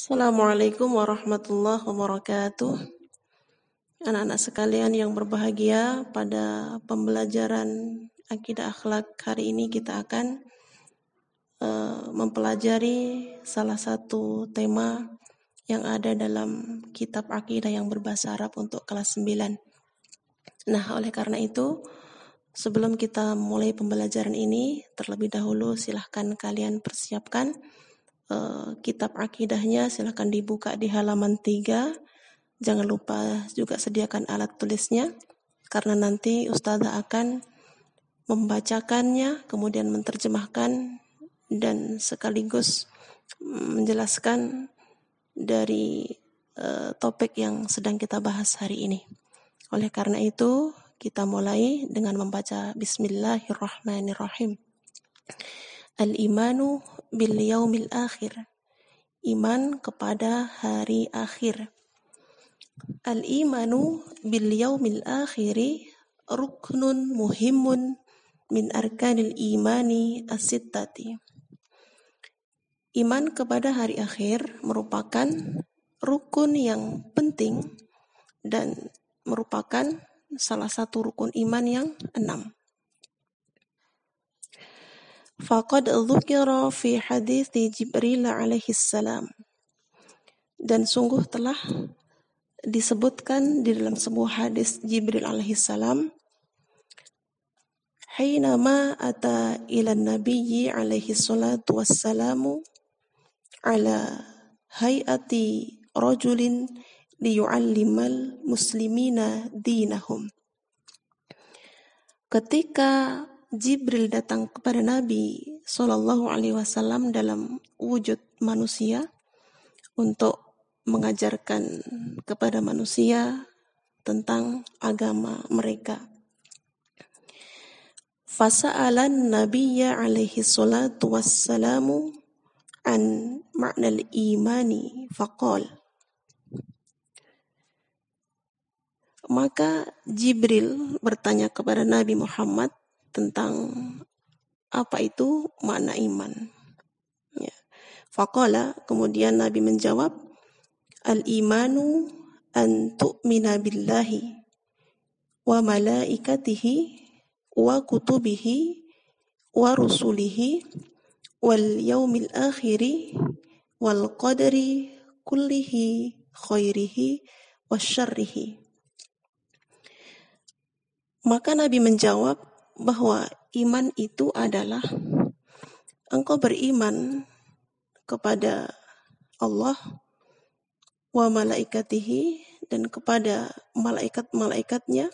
Assalamualaikum warahmatullahi wabarakatuh. Anak-anak sekalian yang berbahagia, pada pembelajaran akidah akhlak hari ini kita akan mempelajari salah satu tema yang ada dalam kitab akidah yang berbahasa Arab untuk kelas 9. Nah, oleh karena itu, sebelum kita mulai pembelajaran ini, terlebih dahulu silahkan kalian persiapkan kitab akidahnya, silahkan dibuka di halaman 3. Jangan lupa juga sediakan alat tulisnya, karena nanti Ustazah akan membacakannya, kemudian menerjemahkan, dan sekaligus menjelaskan dari topik yang sedang kita bahas hari ini. Oleh karena itu, kita mulai dengan membaca Bismillahirrahmanirrahim. Al-imanu bil yaumil akhir. Iman kepada hari akhir. Al-imanu bil yaumil akhiri ruknun muhimun min arkanil imani as-sittati. Iman kepada hari akhir merupakan rukun yang penting dan merupakan salah satu rukun iman yang 6. Faqad dzukira fi hadits Jibril alaihi salam. Dan sungguh telah disebutkan di dalam sebuah hadis Jibril alaihi salam, hainama ata ila nabiyyi alaihi salatu wassalamu ala hayati rajulin liyu'allimal muslimina dinahum. Ketika Jibril datang kepada Nabi Sallallahu Alaihi Wasallam dalam wujud manusia untuk mengajarkan kepada manusia tentang agama mereka. Fasa'alan Nabiyya alaihi salatu wassalamu an ma'nal imani faqal. Maka Jibril bertanya kepada Nabi Muhammad tentang apa itu makna iman. Ya. Faqala, kemudian Nabi menjawab, al-imanu an tu'mina billahi wa malaikatihi wa kutubihi wa rusulihi wal yaumil akhiri wal qadari kullihi khairihi wa syarrihi. Maka Nabi menjawab bahwa iman itu adalah engkau beriman kepada Allah wa malaikatihi, dan kepada malaikat-malaikatnya,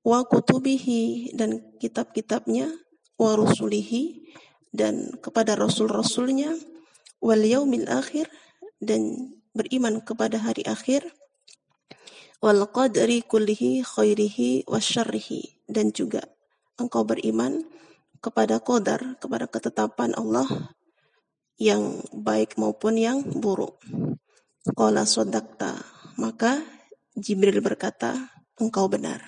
wa kutubihi, dan kitab-kitabnya, wa rusulihi, dan kepada rasul-rasulnya, wal yaumil akhir, dan beriman kepada hari akhir, wal qadri kullihi khairihi wa syarrihi, dan juga engkau beriman kepada qadar, kepada ketetapan Allah yang baik maupun yang buruk. Qala sadaqta, maka Jibril berkata, engkau benar.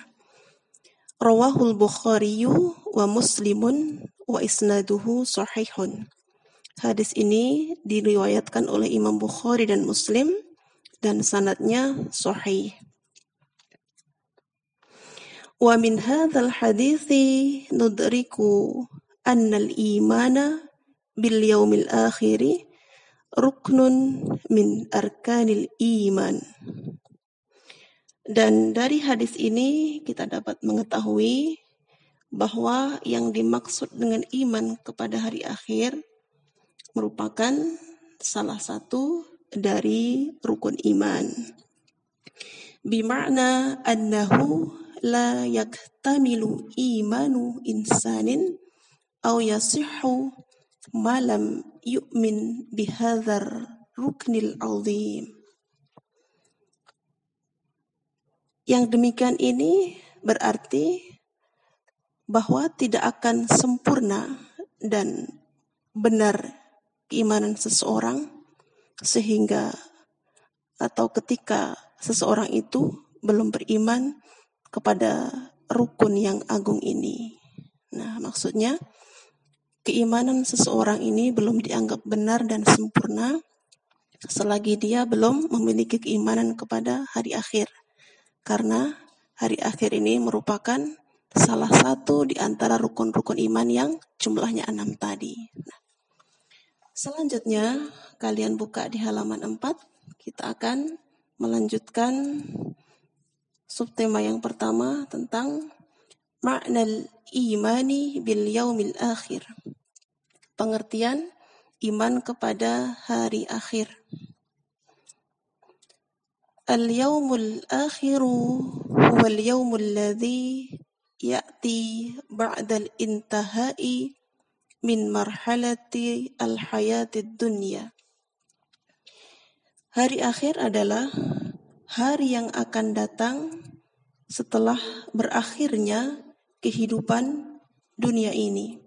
Rawahul Bukhari wa Muslimun wa isnaduhu sahihun. Hadis ini diriwayatkan oleh Imam Bukhari dan Muslim dan sanadnya sahih. Wa min hadzal hadithi nudriku anna al-imana bil yaumil akhiri ruknun min arkanil iman. Dan dari hadis ini kita dapat mengetahui bahwa yang dimaksud dengan iman kepada hari akhir merupakan salah satu dari rukun iman. Bima'na annahu la yaktamilu imanu insanin aw yasihhu ma lam yu'min bihadzal ruknil azim. Yang demikian ini berarti bahwa tidak akan sempurna dan benar keimanan seseorang sehingga atau ketika seseorang itu belum beriman kepada rukun yang agung ini. Nah, maksudnya keimanan seseorang ini belum dianggap benar dan sempurna selagi dia belum memiliki keimanan kepada hari akhir. Karena hari akhir ini merupakan salah satu di antara rukun-rukun iman yang jumlahnya 6 tadi. Nah, selanjutnya, kalian buka di halaman 4. Kita akan melanjutkan subtema yang pertama tentang ma'nal imani bil yaumil akhir. Pengertian iman kepada hari akhir. Al-yawmul akhiru huwa al-yawmul ladzi ya'ti ba'dal intihai min marhalati al-hayatid dunya. Hari akhir adalah hari yang akan datang setelah berakhirnya kehidupan dunia ini.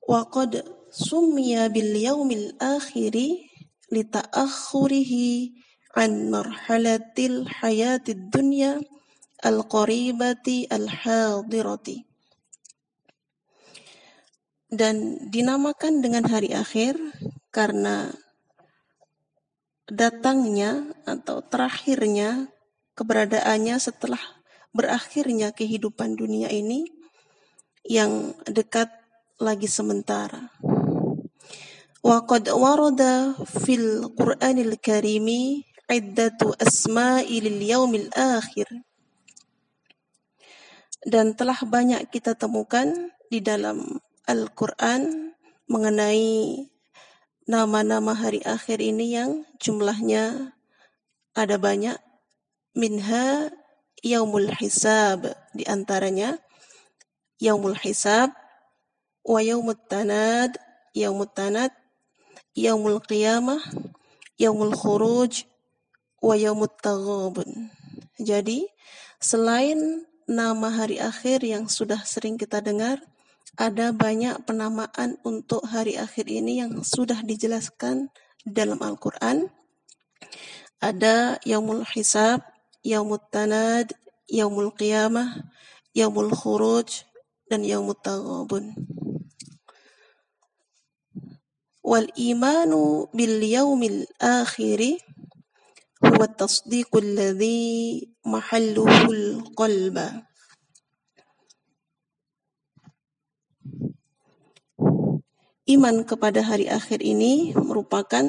Wa qad summiya bil yaumil akhiri lita'akhurihi an marhalatil hayatid dunya al-qaribati al-hadirati. Dan dinamakan dengan hari akhir karena datangnya atau terakhirnya keberadaannya setelah berakhirnya kehidupan dunia ini yang dekat lagi sementara. Wa qad warada fil Qur'anil Karimi iddatu asma'i lil yaumil akhir. Dan telah banyak kita temukan di dalam Al-Qur'an mengenai nama-nama hari akhir ini yang jumlahnya ada banyak. Minha yaumul hisab, di antaranya yaumul hisab, wa yaumut tanad, yaumul qiyamah, yaumul khuruj, wa yaumut taghabun. Jadi, selain nama hari akhir yang sudah sering kita dengar, ada banyak penamaan untuk hari akhir ini yang sudah dijelaskan dalam Al-Quran. Ada yaumul hisab, yaumut tanad, yaumul qiyamah, yaumul khuruj, dan yaumut taghabun. Wal imanu bil yaumil akhiri huwa tasdiqul ladzi mahalluhul qalba. Iman kepada hari akhir ini merupakan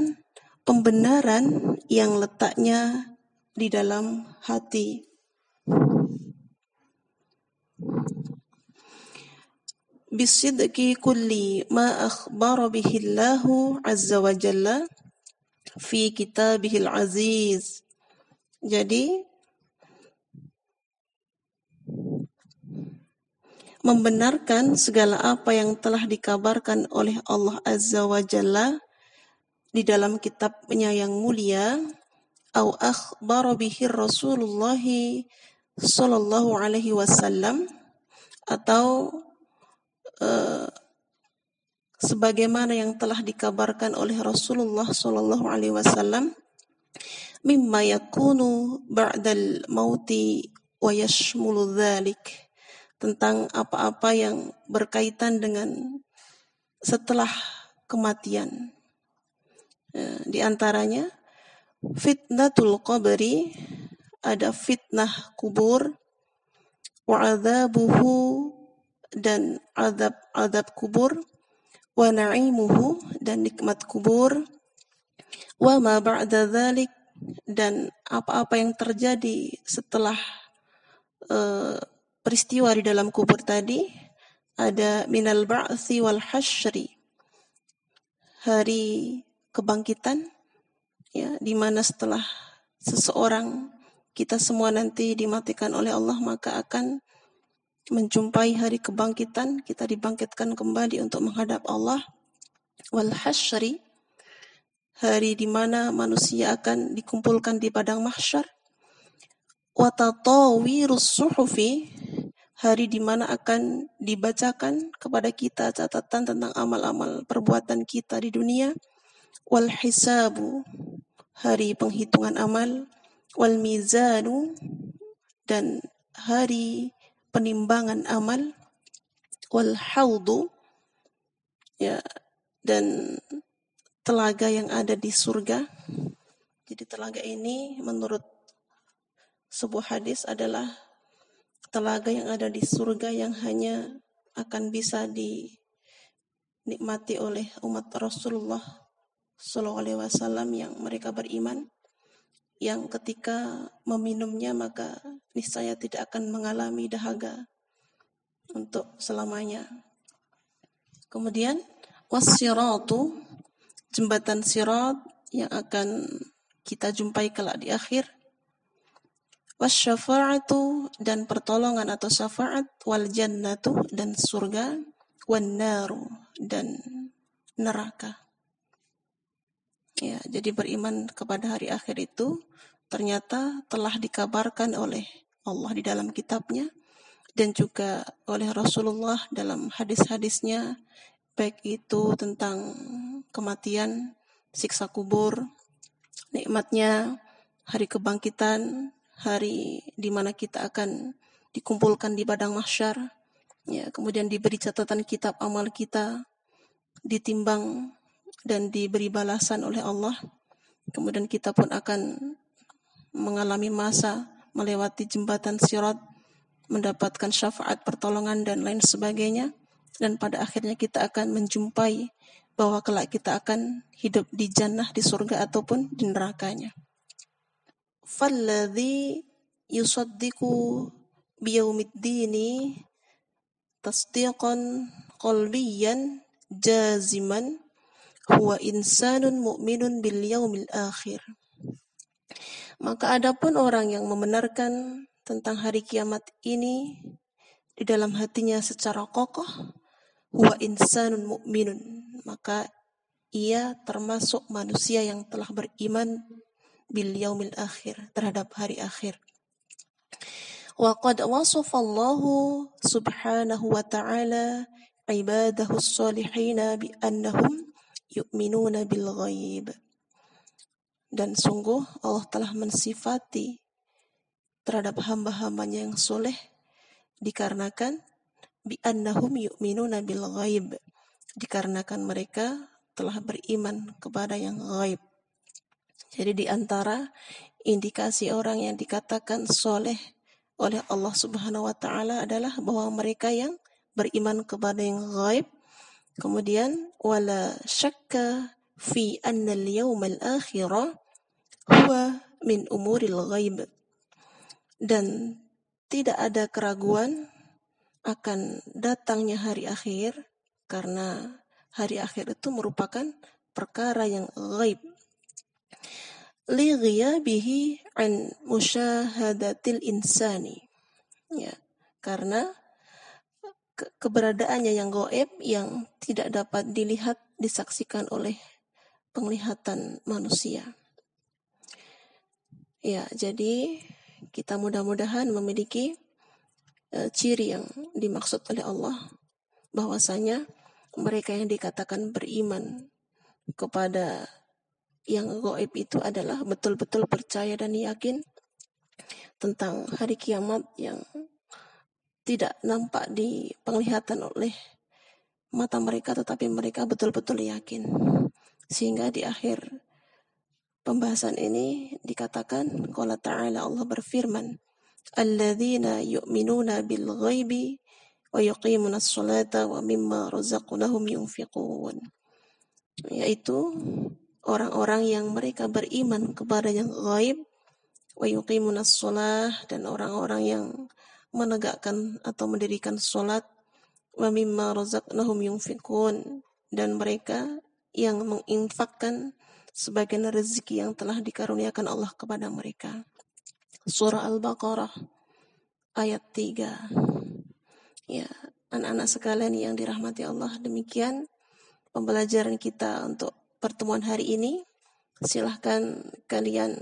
pembenaran yang letaknya di dalam hati. Bisidqi kulli ma akhbara bihi Allahu azza wa jalla fi kitabihil aziz. Jadi membenarkan segala apa yang telah dikabarkan oleh Allah azza wa jalla di dalam kitabnya yang mulia, au akhbara bihi Rasulullah sallallahu alaihi wasallam, atau sebagaimana yang telah dikabarkan oleh Rasulullah sallallahu alaihi wasallam, mimma yakunu ba'dal mauti wa yashmulu dzalik, tentang apa-apa yang berkaitan dengan setelah kematian. Di antaranya fitnatul qabri, ada fitnah kubur, wa adzabuhu, dan azab kubur, wa na'imuhu, dan nikmat kubur, wa ma ba'da dzalik, dan apa-apa yang terjadi setelah peristiwa di dalam kubur tadi. Ada minal ba'tsi wal hasyri, hari kebangkitan, ya, di mana setelah seseorang, kita semua nanti dimatikan oleh Allah, maka akan menjumpai hari kebangkitan, kita dibangkitkan kembali untuk menghadap Allah. Wal hasyri, hari di mana manusia akan dikumpulkan di padang mahsyar. Wa tatawirus suhufi, hari di mana akan dibacakan kepada kita catatan tentang amal-amal perbuatan kita di dunia. Wal hisabu, hari penghitungan amal. Wal mizanu, dan hari penimbangan amal. Wal haudu, ya, dan telaga yang ada di surga. Jadi telaga ini menurut sebuah hadis adalah telaga yang ada di surga yang hanya akan bisa dinikmati oleh umat Rasulullah SAW yang mereka beriman, yang ketika meminumnya maka niscaya tidak akan mengalami dahaga untuk selamanya. Kemudian wassiratu, jembatan sirat yang akan kita jumpai kelak di akhir. Wasyafa'atu, dan pertolongan atau syafaat. Wal jannatu, dan surga. Wan naru, dan neraka. Ya, jadi beriman kepada hari akhir itu ternyata telah dikabarkan oleh Allah di dalam kitabnya dan juga oleh Rasulullah dalam hadis-hadisnya, baik itu tentang kematian, siksa kubur, nikmatnya hari kebangkitan, hari di mana kita akan dikumpulkan di padang mahsyar, ya, kemudian diberi catatan kitab amal kita, ditimbang dan diberi balasan oleh Allah. Kemudian kita pun akan mengalami masa melewati jembatan sirat, mendapatkan syafaat, pertolongan dan lain sebagainya, dan pada akhirnya kita akan menjumpai bahwa kelak kita akan hidup di jannah, di surga ataupun di nerakanya. Falladhi yusaddiqu biyaumiddini tasdiqan qalbiyan jaziman huwa insanun mu'minun bil yaumil akhir. Maka adapun orang yang membenarkan tentang hari kiamat ini di dalam hatinya secara kokoh, huwa insanun mu'minun, maka ia termasuk manusia yang telah beriman bil yaumil akhir, terhadap hari akhir. Wa qad wasafallahu subhanahu wa ta'ala ibadahu salihina bi annahum yu'minuna bil ghaib. Dan sungguh Allah telah mensifati terhadap hamba-hambanya yang soleh dikarenakan bi annahum yu'minuna bil ghaib, dikarenakan mereka telah beriman kepada yang ghaib. Jadi di antara indikasi orang yang dikatakan soleh oleh Allah Subhanahu wa taala adalah bahwa mereka yang beriman kepada yang ghaib. Kemudian wala syakka fi anna al-yawmal akhirah huwa min umuril ghaib. Dan tidak ada keraguan akan datangnya hari akhir, karena hari akhir itu merupakan perkara yang ghaib. Li ghiyabihi an musyahadatil insani. Ya, karena keberadaannya yang gaib, yang tidak dapat dilihat, disaksikan oleh penglihatan manusia. Ya, jadi kita mudah-mudahan memiliki ciri yang dimaksud oleh Allah, bahwasanya mereka yang dikatakan beriman kepada yang gaib itu adalah betul-betul percaya dan yakin tentang hari kiamat yang tidak nampak di penglihatan oleh mata mereka, tetapi mereka betul-betul yakin. Sehingga di akhir pembahasan ini dikatakan, qala ta'ala, Allah berfirman, alladzina yu'minuna bil ghaibi wa yuqimunas sholata wa mimma razaqnahum yunfiqun. Yaitu orang-orang yang mereka beriman kepada yang ghaib, wa yuqimunas sholah, dan orang-orang yang menegakkan atau mendirikan sholat, wa mimma razaqnahum yunfiqun, dan mereka yang menginfakkan sebagian rezeki yang telah dikaruniakan Allah kepada mereka. Surah Al-Baqarah ayat 3. Ya, anak-anak sekalian yang dirahmati Allah, demikian pembelajaran kita untuk pertemuan hari ini. Silahkan kalian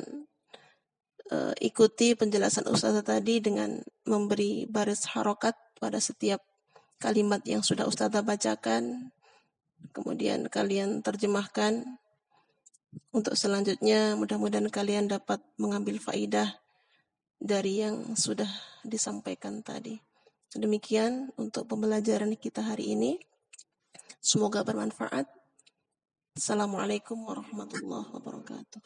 ikuti penjelasan Ustazah tadi dengan memberi baris harokat pada setiap kalimat yang sudah Ustazah bacakan. Kemudian kalian terjemahkan. Untuk selanjutnya mudah-mudahan kalian dapat mengambil faidah dari yang sudah disampaikan tadi. Demikian untuk pembelajaran kita hari ini. Semoga bermanfaat. Assalamualaikum warahmatullahi wabarakatuh.